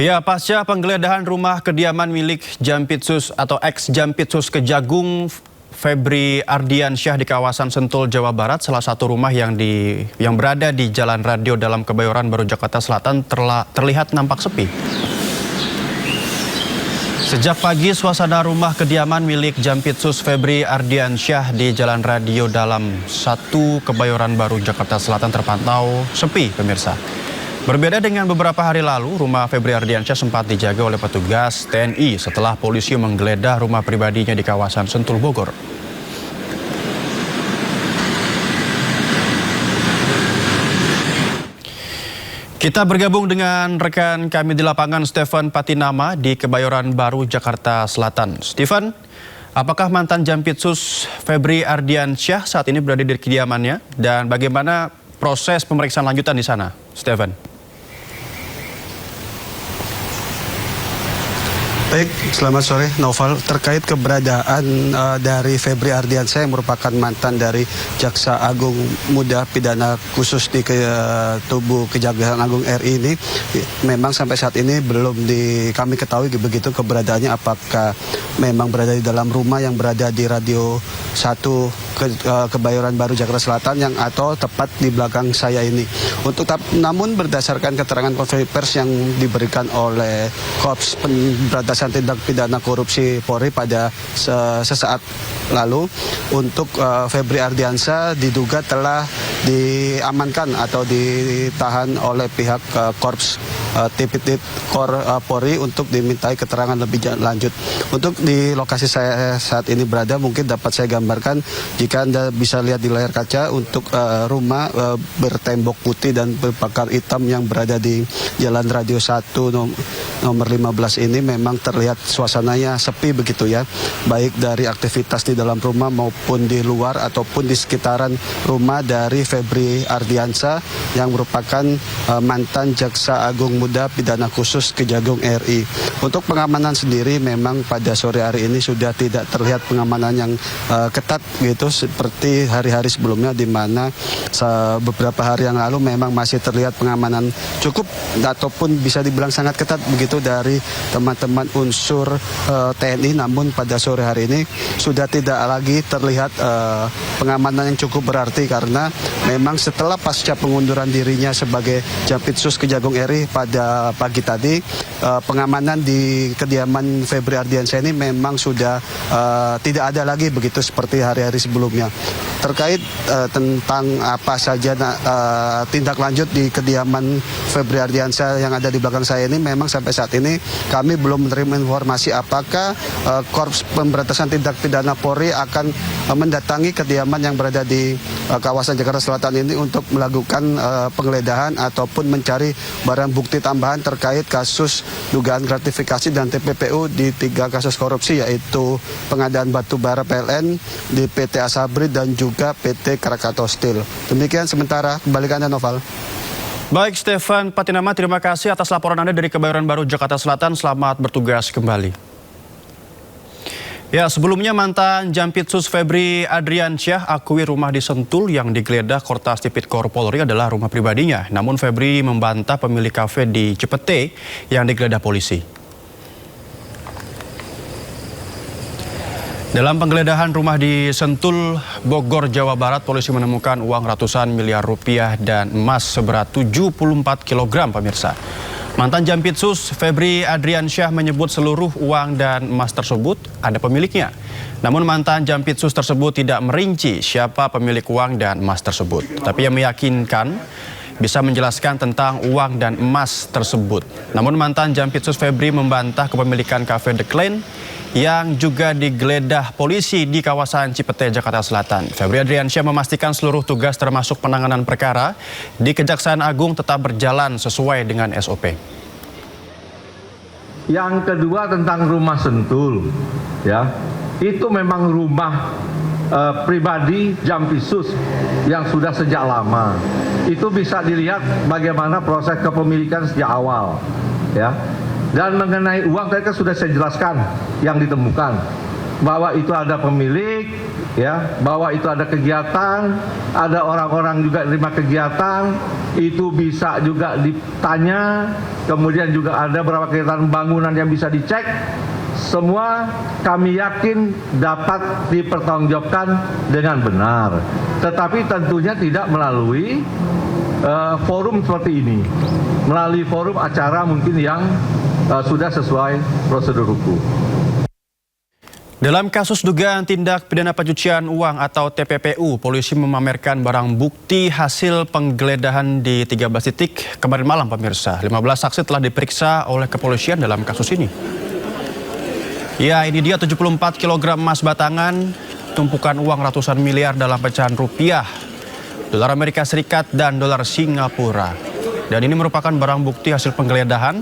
Ya, pasca penggeledahan rumah kediaman milik Jampitsus atau ex-Jampitsus Kejagung Febri Ardiansyah di kawasan Sentul, Jawa Barat, salah satu rumah yang berada di Jalan Radio Dalam Kebayoran Baru, Jakarta Selatan terlihat nampak sepi. Sejak pagi, suasana rumah kediaman milik Jampitsus Febri Ardiansyah di Jalan Radio Dalam 1 Kebayoran Baru, Jakarta Selatan terpantau sepi, pemirsa. Berbeda dengan beberapa hari lalu, rumah Febri Ardiansyah sempat dijaga oleh petugas TNI setelah polisi menggeledah rumah pribadinya di kawasan Sentul, Bogor. Kita bergabung dengan rekan kami di lapangan, Stephen Patinama di Kebayoran Baru, Jakarta Selatan. Stephen, apakah mantan Jampitsus Febri Ardiansyah saat ini berada di kediamannya dan bagaimana proses pemeriksaan lanjutan di sana, Stephen? Baik, selamat sore Noval. Terkait keberadaan dari Febri Ardiansyah yang merupakan mantan dari Jaksa Agung Muda Pidana Khusus di tubuh Kejaksaan Agung RI ini, memang sampai saat ini belum kami ketahui begitu keberadaannya, apakah memang berada di dalam rumah yang berada di Radio 1 Kebayoran Baru, Jakarta Selatan yang atau tepat di belakang saya ini. Namun berdasarkan keterangan konferensi pers yang diberikan oleh Korps Pemberantasan Tindak Pidana Korupsi Polri pada sesaat lalu, untuk Febri Ardiansyah diduga telah diamankan atau ditahan oleh pihak Korps Tipikor Polri untuk dimintai keterangan lebih lanjut. Untuk di lokasi saya saat ini berada, mungkin dapat saya gambarkan jika Anda bisa lihat di layar kaca, untuk rumah bertembok putih dan berbakar hitam yang berada di Jalan Radio 1 nomor 15 ini memang terlihat suasananya sepi begitu ya, baik dari aktivitas di dalam rumah maupun di luar ataupun di sekitaran rumah dari Febri Ardiansyah yang merupakan mantan Jaksa Agung Muda Pidana Khusus Kejagung RI. Untuk pengamanan sendiri memang pada sore hari ini sudah tidak terlihat pengamanan yang ketat gitu seperti hari-hari sebelumnya, di mana beberapa hari yang lalu memang masih terlihat pengamanan cukup ataupun bisa dibilang sangat ketat begitu dari teman-teman unsur TNI. Namun pada sore hari ini sudah tidak lagi terlihat pengamanan yang cukup berarti, karena memang setelah pasca pengunduran dirinya sebagai Jampitsus Kejagung RI pada pagi tadi, pengamanan di kediaman Febri Ardiansyah ini memang sudah tidak ada lagi begitu seperti hari-hari sebelumnya. Terkait tentang apa saja tindak lanjut di kediaman Febri Ardiansyah yang ada di belakang saya ini, memang sampai saat ini kami belum menerima informasi apakah Korps Pemberantasan Tindak Pidana Polri akan mendatangi kediaman yang berada di kawasan Jakarta Selatan ini untuk melakukan penggeledahan ataupun mencari barang bukti tambahan terkait kasus dugaan gratifikasi dan TPPU di 3 kasus korupsi, yaitu pengadaan batu bara PLN di PT Asabri dan juga PT Krakatau Steel. Demikian sementara, kembali ke Anda Noval. Baik, Stephen Patinama, terima kasih atas laporan Anda dari Kebayoran Baru, Jakarta Selatan. Selamat bertugas kembali. Ya, sebelumnya mantan Jampitsus Febri Ardiansyah akui rumah di Sentul yang digeledah Kortas Tipikor Polri adalah rumah pribadinya. Namun Febri membantah pemilik kafe di Cipete yang digeledah polisi. Dalam penggeledahan rumah di Sentul, Bogor, Jawa Barat, polisi menemukan uang ratusan miliar rupiah dan emas seberat 74 kg, pemirsa. Mantan Jampitsus Febri Ardiansyah menyebut seluruh uang dan emas tersebut ada pemiliknya. Namun mantan Jampitsus tersebut tidak merinci siapa pemilik uang dan emas tersebut. Tapi ia meyakinkan bisa menjelaskan tentang uang dan emas tersebut. Namun mantan Jampitsus Febri membantah kepemilikan kafe The Clan yang juga digeledah polisi di kawasan Cipete, Jakarta Selatan. Febri Ardiansyah memastikan seluruh tugas termasuk penanganan perkara di Kejaksaan Agung tetap berjalan sesuai dengan SOP. Yang kedua tentang rumah Sentul, ya, itu memang rumah pribadi Jampitsus yang sudah sejak lama. Itu bisa dilihat bagaimana proses kepemilikan sejak awal, ya. Dan mengenai uang tadi kan sudah saya jelaskan yang ditemukan, bahwa itu ada pemilik, ya, bahwa itu ada kegiatan, ada orang-orang juga terima kegiatan, itu bisa juga ditanya, kemudian juga ada beberapa kegiatan bangunan yang bisa dicek. Semua kami yakin dapat dipertanggungjawabkan dengan benar, tetapi tentunya tidak melalui forum seperti ini, melalui forum acara mungkin yang sudah sesuai prosedur hukum. Dalam kasus dugaan tindak pidana pencucian uang atau TPPU, polisi memamerkan barang bukti hasil penggeledahan di 13 titik kemarin malam, pemirsa. 15 saksi telah diperiksa oleh kepolisian dalam kasus ini. Ya, ini dia 74 kg emas batangan, tumpukan uang ratusan miliar dalam pecahan rupiah, dolar Amerika Serikat, dan dolar Singapura. Dan ini merupakan barang bukti hasil penggeledahan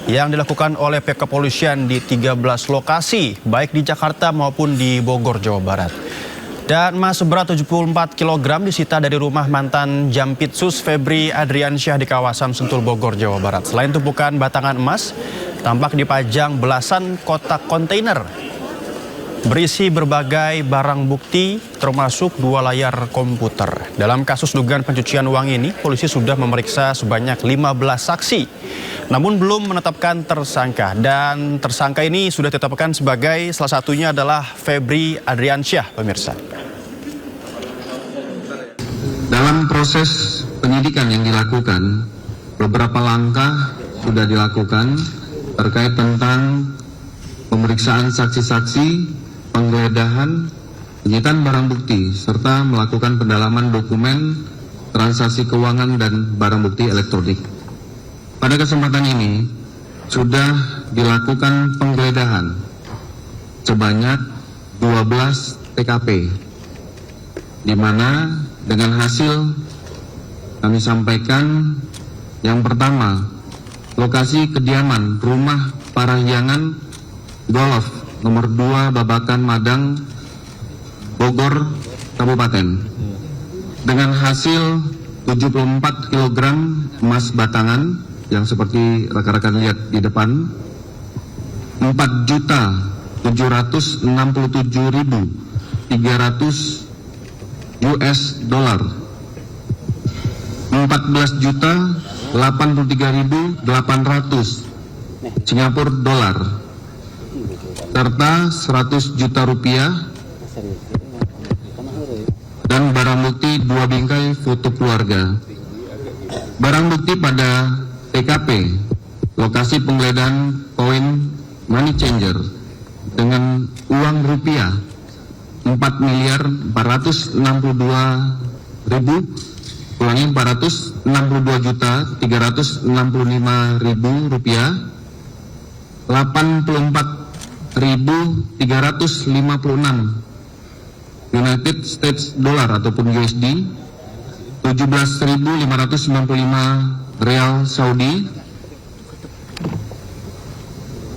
yang dilakukan oleh pihak kepolisian di 13 lokasi, baik di Jakarta maupun di Bogor, Jawa Barat. Dan emas seberat 74 kg disita dari rumah mantan Jampitsus Febri Adriansyah di kawasan Sentul, Bogor, Jawa Barat. Selain tumpukan batangan emas, tampak dipajang belasan kotak kontainer berisi berbagai barang bukti termasuk 2 layar komputer. Dalam kasus dugaan pencucian uang ini, polisi sudah memeriksa sebanyak 15 saksi, namun belum menetapkan tersangka. Dan tersangka ini sudah ditetapkan sebagai salah satunya adalah Febri Adriansyah, pemirsa. Dalam proses penyidikan yang dilakukan, beberapa langkah sudah dilakukan terkait tentang pemeriksaan saksi-saksi, penggeledahan, penyitaan barang bukti, serta melakukan pendalaman dokumen, transaksi keuangan, dan barang bukti elektronik. Pada kesempatan ini, sudah dilakukan penggeledahan sebanyak 12 TKP, di mana dengan hasil kami sampaikan yang pertama, lokasi kediaman rumah Parahyangan Golf nomor 2 Babakan Madang, Bogor, Kabupaten, dengan hasil 74 kg emas batangan yang seperti rekan-rekan lihat di depan, 4.767.300 US dollar, 14.083.800 Singapura dolar, serta 100 juta rupiah, dan barang bukti 2 bingkai foto keluarga. Barang bukti pada TKP, lokasi penggeledahan koin money changer dengan uang rupiah 4.462.365.000 rupiah, 84.356 United States dollar ataupun USD, 17.595 real Saudi,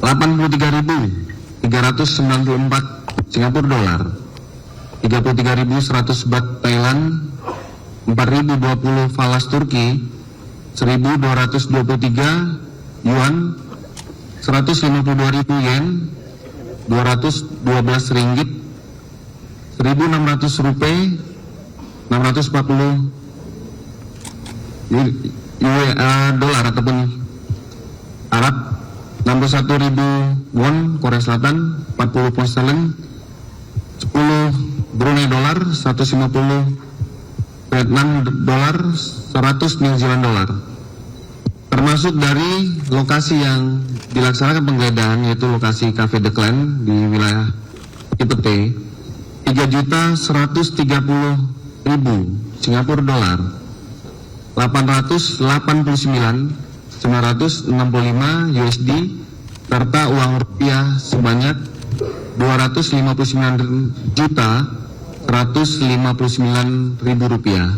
83.394 Singapura dolar, 33.100 baht Thailand, 4.020 falas Turki, 1.223 yuan, 152.000 yen, 212 ringgit, 1.600 rupiah, 640 dolar ataupun Arab, 61.000 won Korea Selatan, 40 pound sterling, 10 Brunei dolar, 150 Vietnam dolar, 100 New Zealand dolar. Termasuk dari lokasi yang dilaksanakan penggeledahan, yaitu lokasi Cafe The Clan di wilayah Cipete, 3.130.000 Singapura dolar, 889.965 USD, serta uang rupiah sebanyak 259.159.000 rupiah.